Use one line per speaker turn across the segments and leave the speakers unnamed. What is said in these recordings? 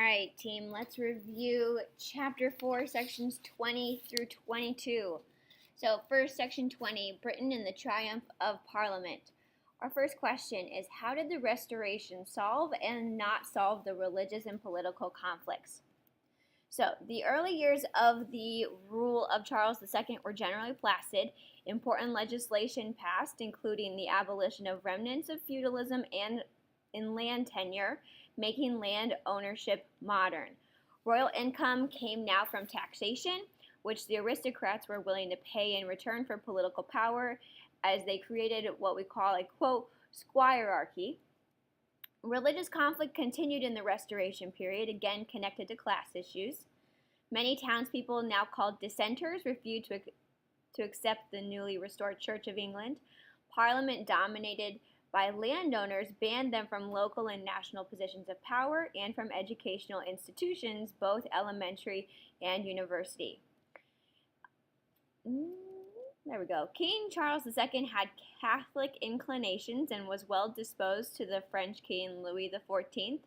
right, team, let's review Chapter 4, Sections 20 through 22. So, first, Section 20, Britain and the Triumph of Parliament. Our first question is, how did the Restoration solve and not solve the religious and political conflicts? So, the early years of the rule of Charles II were generally placid. Important legislation passed, including the abolition of remnants of feudalism and in land tenure, making land ownership modern. Royal income came now from taxation, which the aristocrats were willing to pay in return for political power, as they created what we call a, quote, squirearchy. Religious conflict continued in the Restoration period, again connected to class issues. Many townspeople, now called dissenters, refused to accept the newly restored Church of England. Parliament, dominated by landowners, banned them from local and national positions of power and from educational institutions, both elementary and university. There we go. King Charles II had Catholic inclinations and was well disposed to the French King Louis XIV,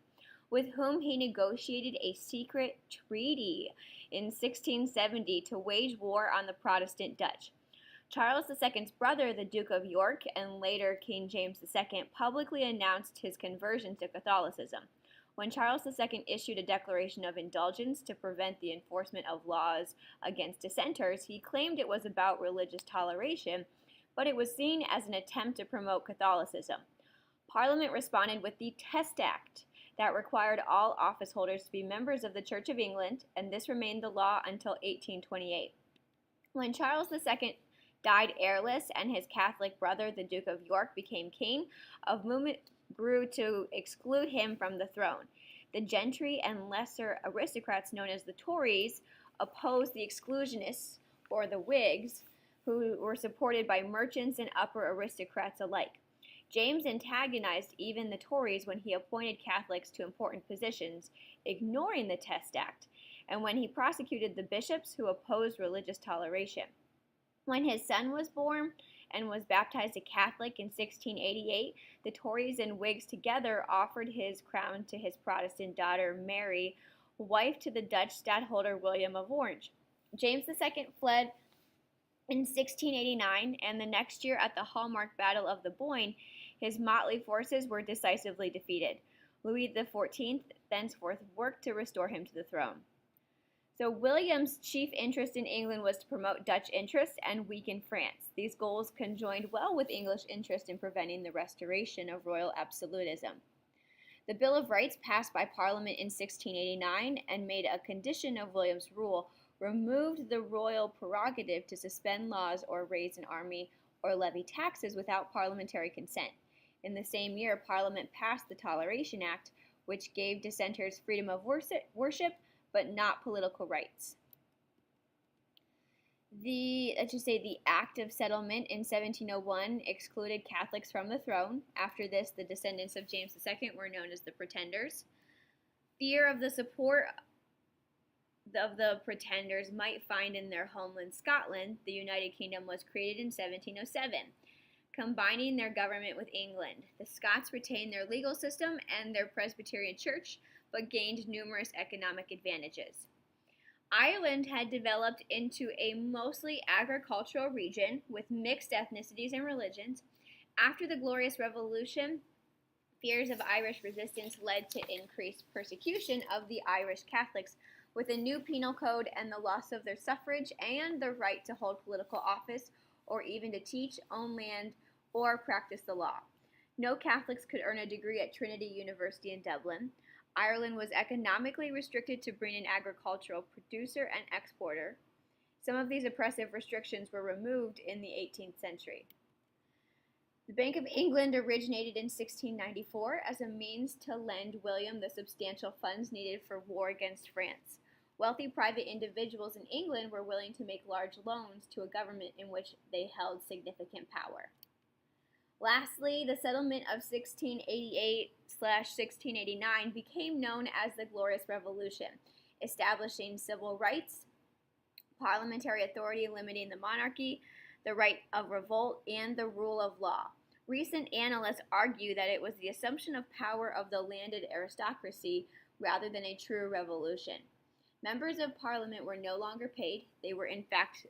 with whom he negotiated a secret treaty in 1670 to wage war on the Protestant Dutch. Charles II's brother, the Duke of York, and later King James II, publicly announced his conversion to Catholicism. When Charles II issued a declaration of indulgence to prevent the enforcement of laws against dissenters, he claimed it was about religious toleration, but it was seen as an attempt to promote Catholicism. Parliament responded with the Test Act that required all office holders to be members of the Church of England, and this remained the law until 1828. When Charles II died heirless and his Catholic brother, the Duke of York, became king, a movement grew to exclude him from the throne. The gentry and lesser aristocrats, known as the Tories, opposed the exclusionists, or the Whigs, who were supported by merchants and upper aristocrats alike. James antagonized even the Tories when he appointed Catholics to important positions, ignoring the Test Act, and when he prosecuted the bishops who opposed religious toleration. When his son was born and was baptized a Catholic in 1688, the Tories and Whigs together offered his crown to his Protestant daughter Mary, wife to the Dutch stadtholder William of Orange. James II fled in 1689, and the next year at the hallmark Battle of the Boyne, his motley forces were decisively defeated. Louis XIV thenceforth worked to restore him to the throne. So William's chief interest in England was to promote Dutch interests and weaken France. These goals conjoined well with English interest in preventing the restoration of royal absolutism. The Bill of Rights, passed by Parliament in 1689 and made a condition of William's rule, removed the royal prerogative to suspend laws or raise an army or levy taxes without parliamentary consent. In the same year, Parliament passed the Toleration Act, which gave dissenters freedom of worship but not political rights. The Act of Settlement in 1701 excluded Catholics from the throne. After this, the descendants of James II were known as the Pretenders. Fear of the support of the Pretenders might find in their homeland Scotland, the United Kingdom was created in 1707, combining their government with England. The Scots retained their legal system and their Presbyterian church, but gained numerous economic advantages. Ireland had developed into a mostly agricultural region with mixed ethnicities and religions. After the Glorious Revolution, fears of Irish resistance led to increased persecution of the Irish Catholics, with a new penal code and the loss of their suffrage and the right to hold political office or even to teach, own land, or practice the law. No Catholics could earn a degree at Trinity University in Dublin. Ireland was economically restricted to being an agricultural producer and exporter. Some of these oppressive restrictions were removed in the 18th century. The Bank of England originated in 1694 as a means to lend William the substantial funds needed for war against France. Wealthy private individuals in England were willing to make large loans to a government in which they held significant power. Lastly, the settlement of 1688/1689 became known as the Glorious Revolution, establishing civil rights, parliamentary authority limiting the monarchy, the right of revolt, and the rule of law. Recent analysts argue that it was the assumption of power of the landed aristocracy rather than a true revolution. Members of parliament were no longer paid, they were in fact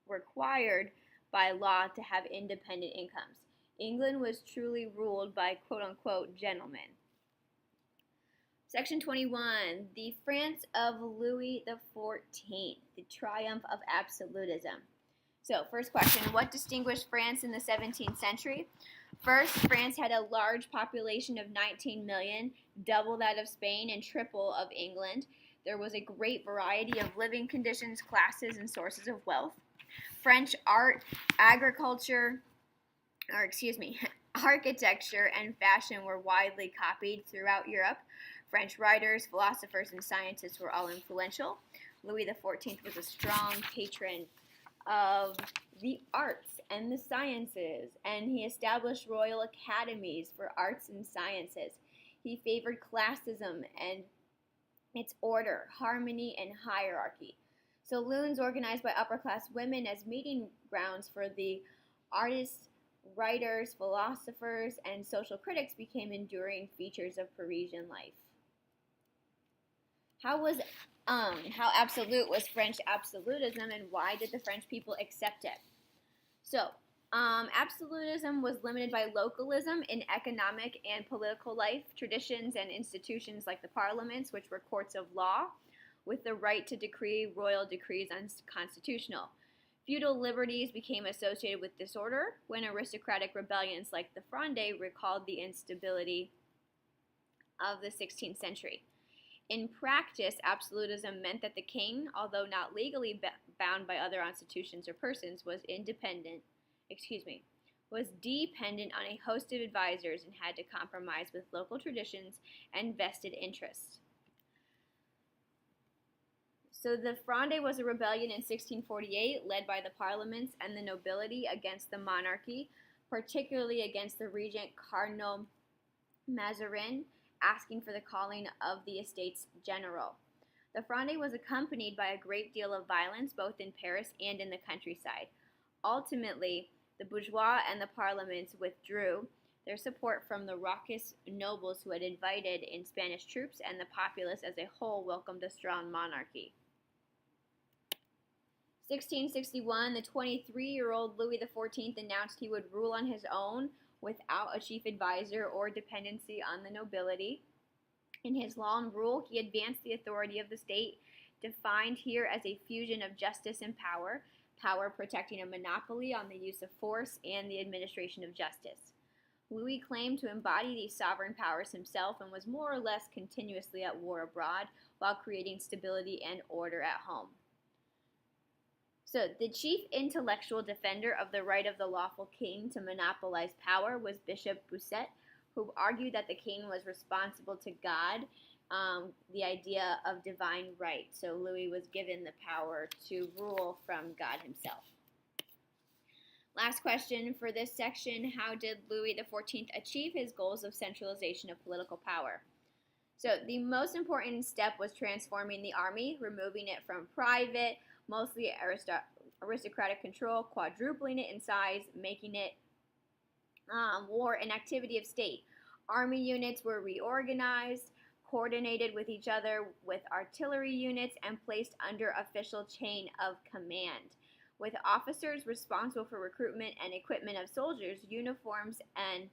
required by law to have independent incomes. England was truly ruled by quote unquote gentlemen. Section 21, the France of Louis XIV, the triumph of absolutism. So, first question, what distinguished France in the 17th century? First, France had a large population of 19 million, double that of Spain and triple of England. There was a great variety of living conditions, classes, and sources of wealth. French art, architecture, and fashion were widely copied throughout Europe. French writers, philosophers, and scientists were all influential. Louis XIV was a strong patron of the arts and the sciences, and he established royal academies for arts and sciences. He favored classism and its order, harmony, and hierarchy. Saloons organized by upper-class women as meeting grounds for the artists, writers, philosophers, and social critics became enduring features of Parisian life. How absolute was French absolutism, and why did the French people accept it? So, absolutism was limited by localism in economic and political life, traditions, and institutions like the parliaments, which were courts of law, with the right to decree royal decrees unconstitutional. Feudal liberties became associated with disorder when aristocratic rebellions like the Fronde recalled the instability of the 16th century. In practice, absolutism meant that the king, although not legally bound by other institutions or persons, was dependent on a host of advisors and had to compromise with local traditions and vested interests. So the Fronde was a rebellion in 1648 led by the parliaments and the nobility against the monarchy, particularly against the regent Cardinal Mazarin, asking for the calling of the Estates General. The Fronde was accompanied by a great deal of violence both in Paris and in the countryside. Ultimately, the bourgeois and the parliaments withdrew their support from the raucous nobles who had invited in Spanish troops, and the populace as a whole welcomed a strong monarchy. 1661, the 23-year-old Louis XIV announced he would rule on his own without a chief advisor or dependency on the nobility. In his long rule, he advanced the authority of the state, defined here as a fusion of justice and power, power protecting a monopoly on the use of force and the administration of justice. Louis claimed to embody these sovereign powers himself and was more or less continuously at war abroad while creating stability and order at home. So, the chief intellectual defender of the right of the lawful king to monopolize power was Bishop Bossuet, who argued that the king was responsible to God, the idea of divine right. So, Louis was given the power to rule from God himself. Last question for this section, how did Louis XIV achieve his goals of centralization of political power? So, the most important step was transforming the army, removing it from private, mostly aristocratic control, quadrupling it in size, making it war and activity of state. Army units were reorganized, coordinated with each other with artillery units, and placed under official chain of command. With officers responsible for recruitment and equipment of soldiers, uniforms and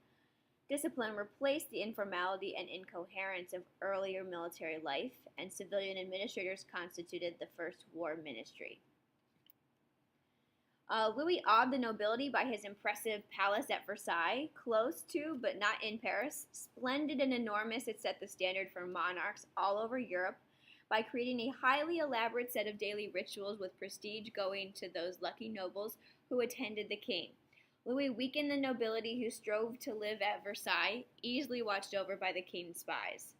discipline replaced the informality and incoherence of earlier military life, and civilian administrators constituted the first war ministry. Louis awed the nobility by his impressive palace at Versailles, close to but not in Paris. Splendid and enormous, it set the standard for monarchs all over Europe by creating a highly elaborate set of daily rituals with prestige going to those lucky nobles who attended the king. Louis weakened the nobility who strove to live at Versailles, easily watched over by the king's spies.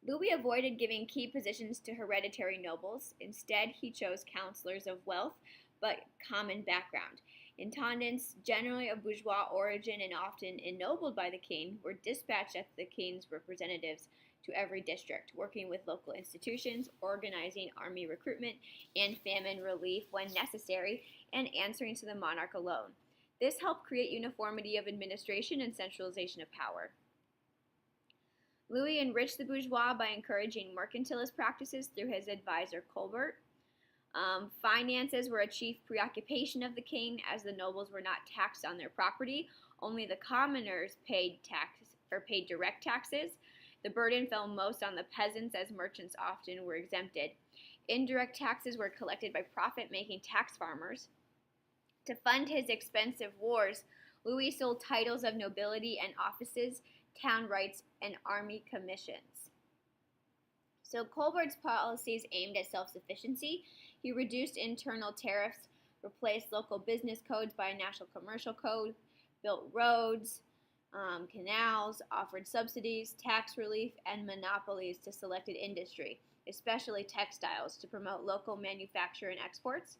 Louis avoided giving key positions to hereditary nobles. Instead, he chose counselors of wealth but common background. Intendants, generally of bourgeois origin and often ennobled by the king, were dispatched as the king's representatives to every district, working with local institutions, organizing army recruitment and famine relief when necessary, and answering to the monarch alone. This helped create uniformity of administration and centralization of power. Louis enriched the bourgeois by encouraging mercantilist practices through his advisor Colbert. Finances were a chief preoccupation of the king, as the nobles were not taxed on their property. Only the commoners paid direct taxes. The burden fell most on the peasants, as merchants often were exempted. Indirect taxes were collected by profit-making tax farmers. To fund his expensive wars, Louis sold titles of nobility and offices, town rights, and army commissions. So Colbert's policies aimed at self-sufficiency. He reduced internal tariffs, replaced local business codes by a national commercial code, built roads, canals, offered subsidies, tax relief, and monopolies to selected industry, especially textiles, to promote local manufacture and exports,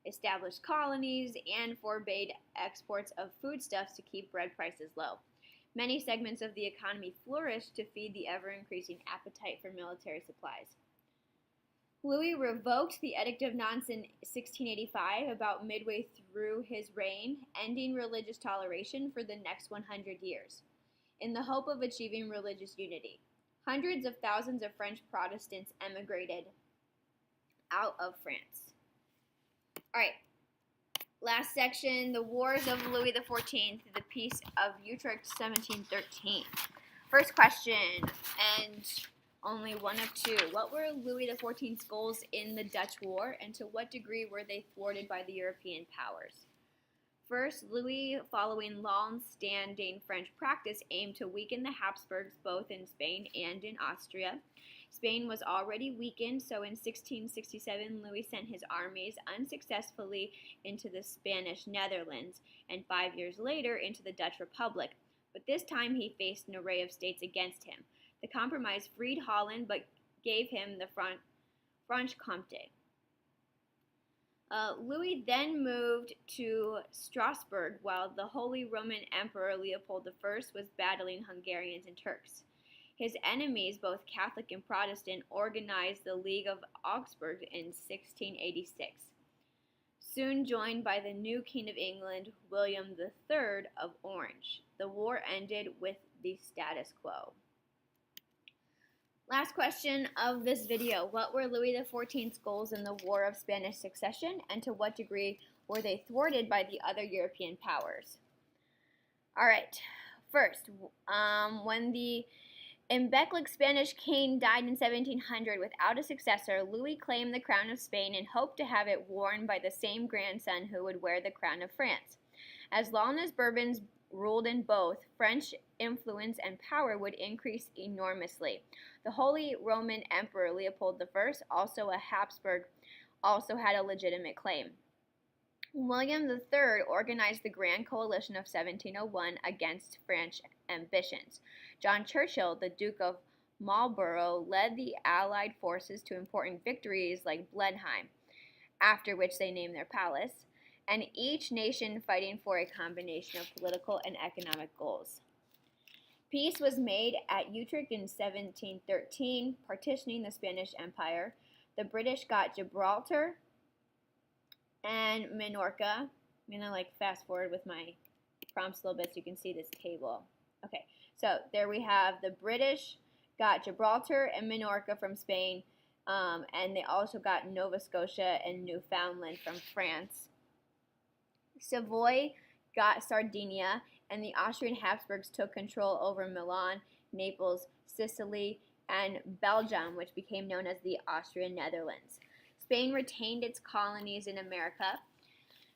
established colonies, and forbade exports of foodstuffs to keep bread prices low. Many segments of the economy flourished to feed the ever-increasing appetite for military supplies. Louis revoked the Edict of Nantes in 1685, about midway through his reign, ending religious toleration for the next 100 years, in the hope of achieving religious unity. Hundreds of thousands of French Protestants emigrated out of France. All right, last section, the Wars of Louis XIV, the Peace of Utrecht, 1713. First question, and only one of two. What were Louis XIV's goals in the Dutch War, and to what degree were they thwarted by the European powers? First, Louis, following long-standing French practice, aimed to weaken the Habsburgs both in Spain and in Austria. Spain was already weakened, so in 1667 Louis sent his armies unsuccessfully into the Spanish Netherlands, and 5 years later into the Dutch Republic. But this time he faced an array of states against him. The compromise freed Holland, but gave him the Franche-Comté. Louis then moved to Strasbourg, while the Holy Roman Emperor Leopold I was battling Hungarians and Turks. His enemies, both Catholic and Protestant, organized the League of Augsburg in 1686, soon joined by the new King of England, William III of Orange. The war ended with the status quo. Last question of this video. What were Louis XIV's goals in the War of Spanish Succession, and to what degree were they thwarted by the other European powers? All right. First, when the Imbeclic Spanish king died in 1700 without a successor, Louis claimed the crown of Spain and hoped to have it worn by the same grandson who would wear the crown of France. As long as Bourbons ruled in both, French influence and power would increase enormously. The Holy Roman Emperor Leopold I, also a Habsburg, also had a legitimate claim. William III organized the Grand Coalition of 1701 against French ambitions. John Churchill, the Duke of Marlborough, led the Allied forces to important victories like Blenheim, after which they named their palace, and each nation fighting for a combination of political and economic goals. Peace was made at Utrecht in 1713, partitioning the Spanish Empire. The British got Gibraltar and Minorca. I'm going to fast forward with my prompts a little bit so you can see this table. Okay, so there we have the British got Gibraltar and Minorca from Spain, and they also got Nova Scotia and Newfoundland from France. Savoy got Sardinia, and the Austrian Habsburgs took control over Milan, Naples, Sicily, and Belgium, which became known as the Austrian Netherlands. Spain retained its colonies in America,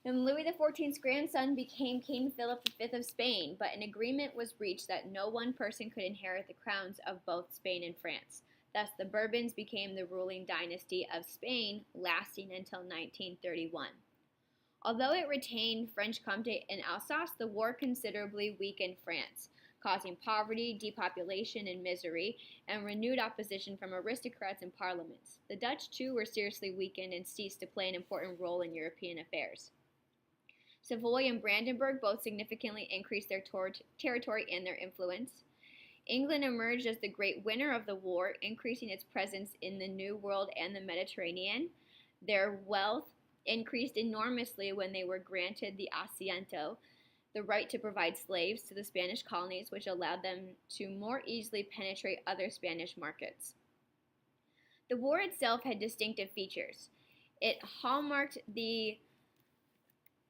and Louis XIV's grandson became King Philip V of Spain, but an agreement was reached that no one person could inherit the crowns of both Spain and France. Thus, the Bourbons became the ruling dynasty of Spain, lasting until 1931. Although it retained Franche-Comté and Alsace, the war considerably weakened France, causing poverty, depopulation, and misery, and renewed opposition from aristocrats and parliaments. The Dutch, too, were seriously weakened and ceased to play an important role in European affairs. Savoy and Brandenburg both significantly increased their territory and their influence. England emerged as the great winner of the war, increasing its presence in the New World and the Mediterranean. Their wealth increased enormously when they were granted the Asiento, the right to provide slaves to the Spanish colonies, which allowed them to more easily penetrate other Spanish markets. The war itself had distinctive features. It hallmarked the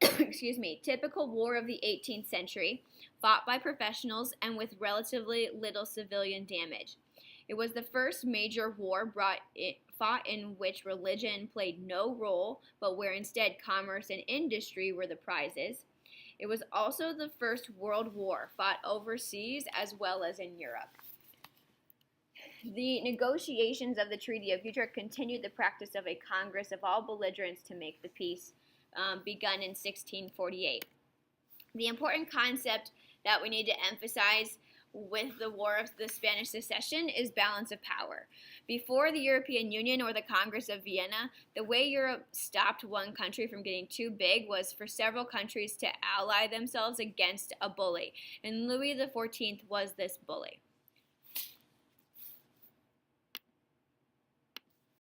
typical war of the 18th century, fought by professionals and with relatively little civilian damage. It was the first major war fought in which religion played no role, but where instead commerce and industry were the prizes. It was also the first world war fought overseas as well as in Europe. The negotiations of the Treaty of Utrecht continued the practice of a Congress of all belligerents to make the peace, begun in 1648. The important concept that we need to emphasize with the War of the Spanish Succession is balance of power. Before the European Union or the Congress of Vienna, the way Europe stopped one country from getting too big was for several countries to ally themselves against a bully, and Louis XIV was this bully.